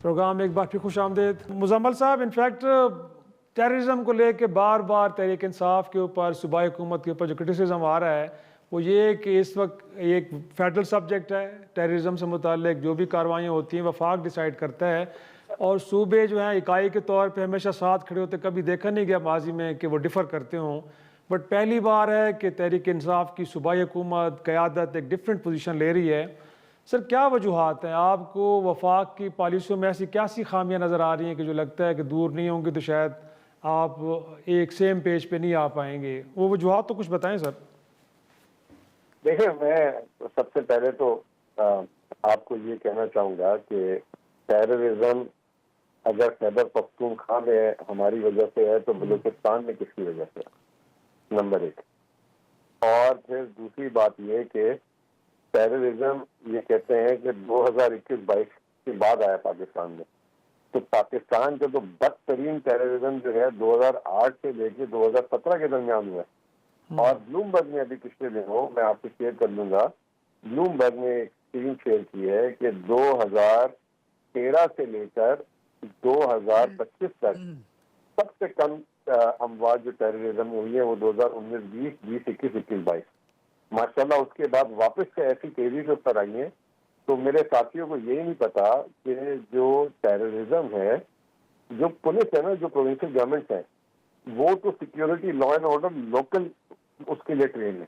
Programme में एक बार फिर खुश आमदेद। मुजम्मल साहब, इनफैक्ट टेररिज्म को लेके बार बार तहरीक इंसाफ के ऊपर, सूबाई हुकूमत के ऊपर जो क्रिटिसिज्म आ रहा है वो ये कि इस वक्त एक फेडरल सब्जेक्ट है। टेररिज्म से मुताल्लिक जो भी कार्रवाइयाँ होती हैं वफाक डिसाइड करता है और सूबे जो हैं इकाई के तौर पे हमेशा साथ खड़े होते। कभी देखा नहीं गया माजी में कि वो डिफ़र करते हों, बट पहली बार है कि तहरीक इंसाफ की सूबाई हुकूमत क़यादत एक डिफरेंट पोजीशन ले रही है। सर, क्या वजूहात हैं? आपको वफाक की पॉलिसियों में ऐसी क्या सी खामियां नज़र आ रही हैं कि जो लगता है कि दूर नहीं होंगी तो शायद आप एक सेम पेज पे नहीं आ पाएंगे? वो वजूहात तो कुछ बताएं सर। देखिए, मैं सबसे पहले तो आपको ये कहना चाहूँगा कि टेररिज्म अगर खैबर पख्तूनख्वा में हमारी वजह से है तो बलूचिस्तान में किसकी वजह से है, नंबर एक। और फिर दूसरी बात ये कि टेररिज्म ये कहते हैं कि 2021-22 के बाद आया पाकिस्तान में, तो पाकिस्तान का तो बदतरीन टेररिज्म जो है 2008 से लेकर 2017 के दरमियान हुआ है। और ब्लूमबर्ग ने अभी पिछले दिनों, मैं आपसे शेयर कर लूंगा, ब्लूमबर्ग ने एक स्क्रीन शेयर की है कि 2013 से लेकर 2025 तक सबसे कम अमवात जो टेररिज्म में हुई है वो 2019-20, 2021, 21-22 माशाल्लाह। उसके बाद वापस से ऐसी तेजी से ऊपर आई है। तो मेरे साथियों को यही नहीं पता कि जो टेररिज्म है, जो पुलिस है ना, जो प्रोविंशियल गवर्नमेंट है, वो तो security, law and order local उसके लिए ट्रेन है।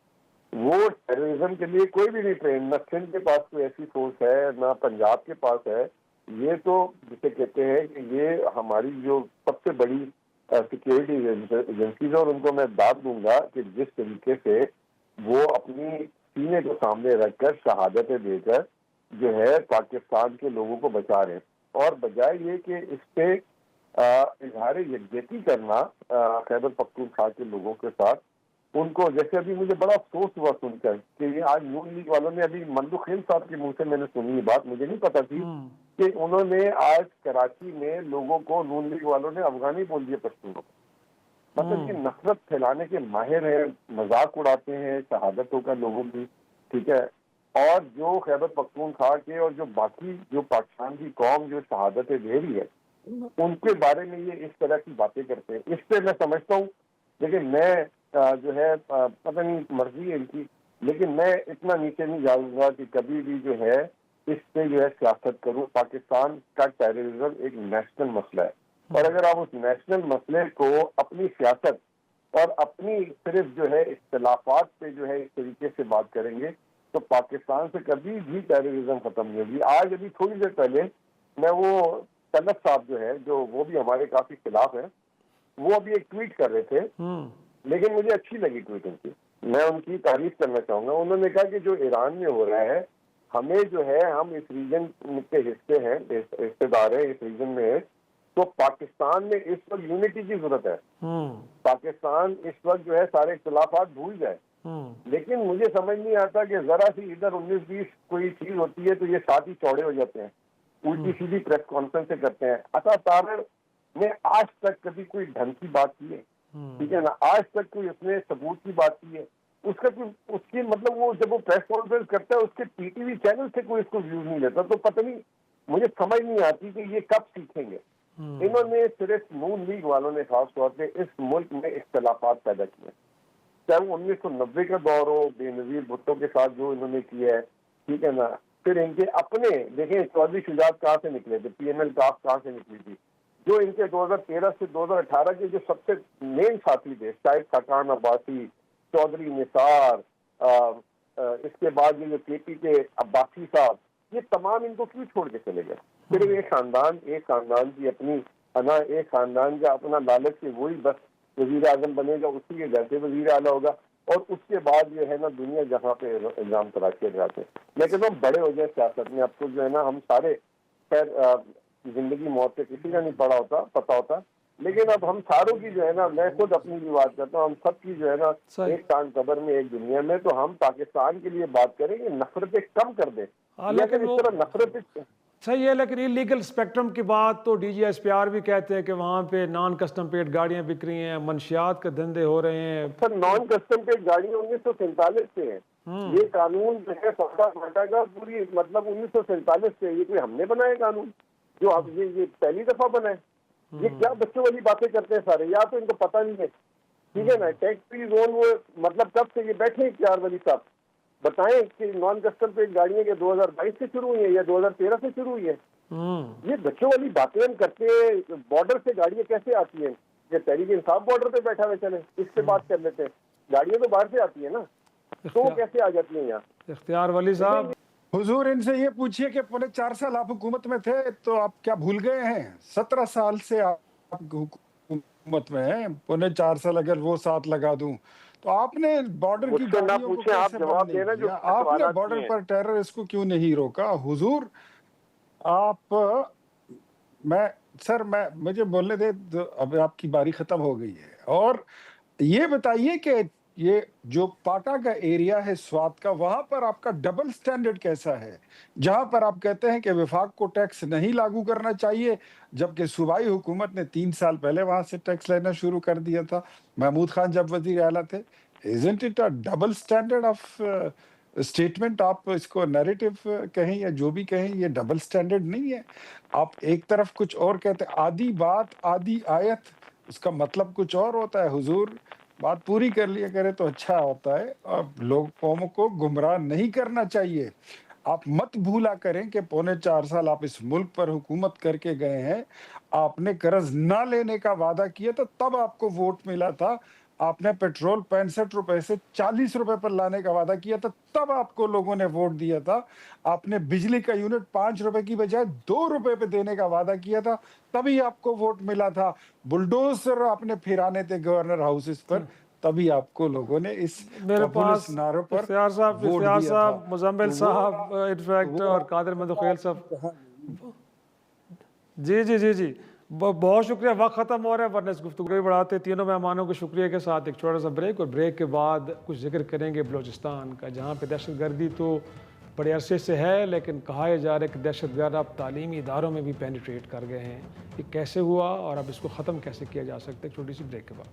वो टेररिज्म के लिए कोई भी नहीं ट्रेन। ना सिंध के पास कोई ऐसी फोर्स है, ना पंजाब के पास है। ये तो जिसे कहते हैं कि ये हमारी जो सबसे बड़ी सिक्योरिटी एजेंसीज है, और उनको मैं दाद दूंगा कि जिस तरीके से वो अपनी सीने को सामने रखकर शहादतें देकर जो है पाकिस्तान के लोगों को बचा रहे हैं। और बजाय ये कि इस पे इजहार यकजहती करना खैबर पख्तूनख्वा के लोगों के साथ, उनको जैसे अभी मुझे बड़ा अफसोस हुआ सुनकर कि ये आज नून लीग वालों ने, अभी मंदू खेल साहब के मुंह से मैंने सुनी ये बात, मुझे नहीं पता थी कि उन्होंने आज कराची में लोगों को, नून लीग वालों ने अफगानी बोल दिए पश्तूनों को। मतलब कि नफरत फैलाने के माहिर है, मजाक उड़ाते हैं शहादतों का लोगों की, ठीक है। और जो खैबर पख्तूनख्वा के और जो बाकी जो पाकिस्तान की कौम जो शहादतें दे रही है उनके बारे में ये इस तरह की बातें करते हैं। इस पे मैं समझता हूँ, लेकिन मैं जो है पता नहीं मर्जी है इनकी, लेकिन मैं इतना नीचे नहीं जाऊंगा कि कभी भी जो है इस पे जो है सियासत करूँ। पाकिस्तान का टेररिज्म एक नेशनल मसला है, और अगर आप उस नेशनल मसले को अपनी सियासत और अपनी सिर्फ जो है इख्तिलाफात पे जो है इस तरीके से बात करेंगे तो पाकिस्तान से कभी भी टेररिज्म खत्म नहीं होगी। आज अभी थोड़ी देर पहले मैं वो तलब साहब जो है, जो वो भी हमारे काफी खिलाफ है, वो अभी एक ट्वीट कर रहे थे, लेकिन मुझे अच्छी लगी ट्वीट उनकी, मैं उनकी तारीफ करना चाहूंगा। उन्होंने कहा कि जो ईरान में हो रहा है, हमें जो है, हम इस रीजन के हिस्से हैं, हिस्सेदार है इस रीजन में, तो पाकिस्तान में इस वक्त यूनिटी की जरूरत है। पाकिस्तान इस वक्त जो है सारे इख्तिलाफात भूल जाए। लेकिन मुझे समझ नहीं आता कि जरा सी इधर 19-20 कोई चीज होती है तो ये साथ ही चौड़े हो जाते हैं, उल्टी सीधी प्रेस कॉन्फ्रेंस करते हैं। अता तारर ने आज तक कभी कोई ढंग की बात की है, ठीक है ना, आज तक कोई उसने सबूत की बात की है, उसका कोई, उसकी मतलब वो जब वो प्रेस कॉन्फ्रेंस करता है उसके पीटीवी चैनल से कोई इसको व्यूज नहीं लेता। तो पता नहीं, मुझे समझ नहीं आती कि ये कब सीखेंगे। इन्होंने सिर्फ नून लीग वालों ने खास तौर पे इस मुल्क में इख्तिलाफात पैदा किए, चाहे वो 1990 का दौर हो, बेनजीर भुट्टो के साथ जो इन्होंने किया है, ठीक है ना। फिर इनके अपने देखें, चौधरी शुजात कहाँ से निकले थे, पीएमएल काफ कहाँ से निकली थी, जो इनके 2013 से 2018 के जो सबसे मेन साथी थे, शाहिद खाकान अब्बासी, चौधरी निसार, इसके बाद ये जो केपी के अब्बासी साहब, ये तमाम इनको क्यों छोड़ के चले गए? सिर्फ एक खानदान की अपनी एक खानदान का अपना लालच के वही बस वजीर आजम बनेगा, उसी के घर से वजीर आला होगा, और उसके बाद जो है ना दुनिया जहाँ पे इल्जाम तराशे जाते हैं। लेकिन हम बड़े हो जाए सियासत में, अब तो जो है ना हम सारे खैर जिंदगी मौत से किसी का नहीं पता होता, लेकिन अब हम सारों की जो है ना, मैं खुद अपनी भी बात करता हूँ, हम सब की जो है ना एक कान कब्र में एक दुनिया में, तो हम पाकिस्तान के लिए बात करेंगे, नफरतें कम कर दें। लेकिन इस तरह नफरत सही है, लेकिन इलीगल स्पेक्ट्रम की बात तो DGSPR भी कहते हैं कि वहाँ पे नॉन कस्टम पेड गाड़ियाँ बिक रही हैं, मनशियात के धंधे हो रहे हैं। सर, नॉन कस्टम पेड गाड़ियाँ 1947 से है। ये कानून जो है फाटा का पूरी मतलब 1947 से, ये कोई हमने बनाया कानून? जो आप ये पहली दफा बना है। ये क्या बच्चों वाली बातें करते हैं सारे, या तो इनको पता नहीं है, ठीक है ना। टैक्स फ्री जोन वो मतलब कब से ये बैठे हैं चार वाली साहब, बताएं कि नॉन कस्टम पे गाड़ियां के 2022 से शुरू हुई है या 2013 से शुरू हुई है। ये बच्चों वाली बातें हम करते हैं। बॉर्डर से गाड़ियां कैसे आती हैं? ये तहरीक इंसाफ बॉर्डर पे बैठा हुआ, चले इससे बात कर लेते हैं। गाड़ियां तो बाहर से आती है ना, तो वो कैसे आ जाती है यहाँ? इख्तियार वली साहब, हुजूर इनसे ये पूछिए कि पौने 4 साल आप हुकूमत में थे, तो आप क्या भूल गए हैं? 17 साल से आप हुकूमत में हैं। पौने 4 साल अगर वो साथ लगा दूं तो आपने बॉर्डर की मुझसे ना गाड़ियों को पूछें, आप कैसे जवाब बंद नहीं देना जो किया? आपने सवालात बॉर्डर किए हैं। पर टेररिस्ट को क्यों नहीं रोका? हुजूर आप मैं मुझे बोलने दे, तो अब आपकी बारी खत्म हो गई है। और ये बताइए कि ये जो पाटा का एरिया है स्वात का, वहां पर आपका डबल स्टैंडर्ड कैसा है? जहां पर आप कहते हैं कि विभाग को टैक्स नहीं लागू करना चाहिए, जबकि सूबाई हुकूमत ने 3 साल पहले वहां से टैक्स लेना शुरू कर दिया था, महमूद खान जब वजीर आला थे। Isn't it a double standard of statement? आप इसको नैरेटिव कहें या जो भी कहें, ये डबल स्टैंडर्ड नहीं है? आप एक तरफ कुछ और कहते हैं, आधी बात आधी आयत, उसका मतलब कुछ और होता है। हुजूर बात पूरी कर लिया करे तो अच्छा होता है। और लोगों को गुमराह नहीं करना चाहिए। आप मत भूला करें कि पौने 4 साल आप इस मुल्क पर हुकूमत करके गए हैं। आपने कर्ज ना लेने का वादा किया तो तब आपको वोट मिला था। आपने पेट्रोल 65 रुपए से 40 रुपए पर लाने का वादा किया था, तब आपको लोगों ने वोट दिया था। आपने बिजली का यूनिट 5 रुपए की बजाय 2 रुपए पे देने का वादा किया था, तभी आपको वोट मिला था। बुलडोजर आपने फिराने थे गवर्नर हाउसेस पर, तभी आपको लोगों ने इस मेरे पास पॉपुलिस्ट नारों पर इख्तियार साहब, वोट इख्तियार दिया साहब, था। मुजम्मिल तो साहब इनफैक्ट और कादिर मंदुखेल साहब, जी जी जी जी, बहुत शुक्रिया। वक्त ख़त्म हो रहा है, वरना इस गुफ्तगू को बढ़ाते। तीनों मेहमानों को शुक्रिया के साथ एक छोटा सा ब्रेक, और ब्रेक के बाद कुछ जिक्र करेंगे बलूचिस्तान का, जहाँ पे दहशत गर्दी तो बड़े अरसे से है, लेकिन कहा जा रहा है कि दहशत गर्द अब तालीमी इदारों में भी पेनिट्रेट कर गए हैं। ये कैसे हुआ और अब इसको ख़त्म कैसे किया जा सकता है? छोटी सी ब्रेक के बाद।